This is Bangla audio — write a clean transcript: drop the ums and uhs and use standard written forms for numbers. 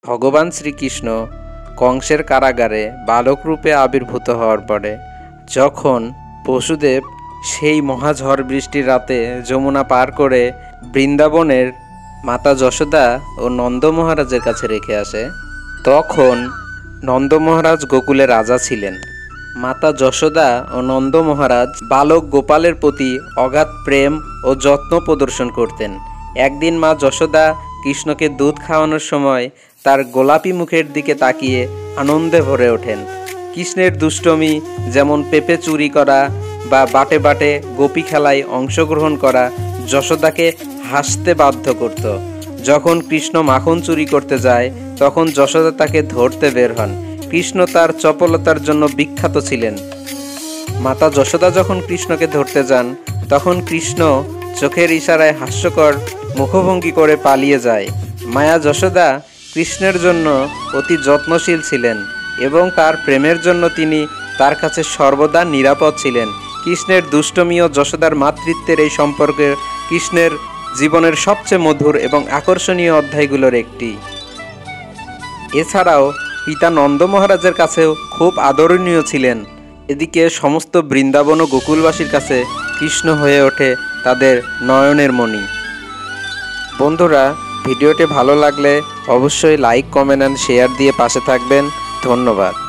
ভগবান শ্রীকৃষ্ণ কংসের কারাগারে বালক রূপে আবির্ভূত হওয়ার পরে যখন বসুদেব সেই মহাঝড় বৃষ্টির রাতে যমুনা পার করে বৃন্দাবনের মাতা যশোদা ও নন্দ মহারাজের কাছে রেখে আসে, তখন নন্দ মহারাজ গোকুলে রাজা ছিলেন। মাতা যশোদা ও নন্দ মহারাজ বালক গোপালের প্রতি অগাধ প্রেম ও যত্ন প্রদর্শন করতেন। একদিন মা যশোদা কৃষ্ণকে দুধ খাওয়ানোর সময় তার গোলাপি মুখের দিকে তাকিয়ে আনন্দে ভরে ওঠেন। কৃষ্ণের দুষ্টমি, যেমন পেঁপে চুরি করা বা বাটে বাটে গোপী খেলায় অংশগ্রহণ করা, যশোদাকে হাসতে বাধ্য করত। যখন কৃষ্ণ মাখন চুরি করতে যায় তখন যশোদা তাকে ধরতে বের হন। কৃষ্ণ তার চপলতার জন্য বিখ্যাত ছিলেন। মাতা যশোদা যখন কৃষ্ণকে ধরতে যান তখন কৃষ্ণ চোখের ইশারায় হাস্যকর মুখভঙ্গি করে পালিয়ে যায়। মায়া যশোদা কৃষ্ণের জন্য অতি যত্নশীল ছিলেন এবং তার প্রেমের জন্য তিনি তার কাছে সর্বদা নিরাপদ ছিলেন। কৃষ্ণের দুষ্টমি ও যশোদার মাতৃত্বের এই সম্পর্কে কৃষ্ণের জীবনের সবচেয়ে মধুর এবং আকর্ষণীয় অধ্যায়গুলোর একটি। এছাড়াও পিতা নন্দ মহারাজের কাছেও খুব আদরণীয় ছিলেন। এদিকে সমস্ত বৃন্দাবন ও গোকুলবাসীর কাছে কৃষ্ণ হয়ে ওঠে তাদের নয়নের মণি। বন্ধুরা, ভিডিওটি ভালো লাগলে অবশ্যই লাইক, কমেন্ট অ্যান্ড শেয়ার দিয়ে পাশে থাকবেন। ধন্যবাদ।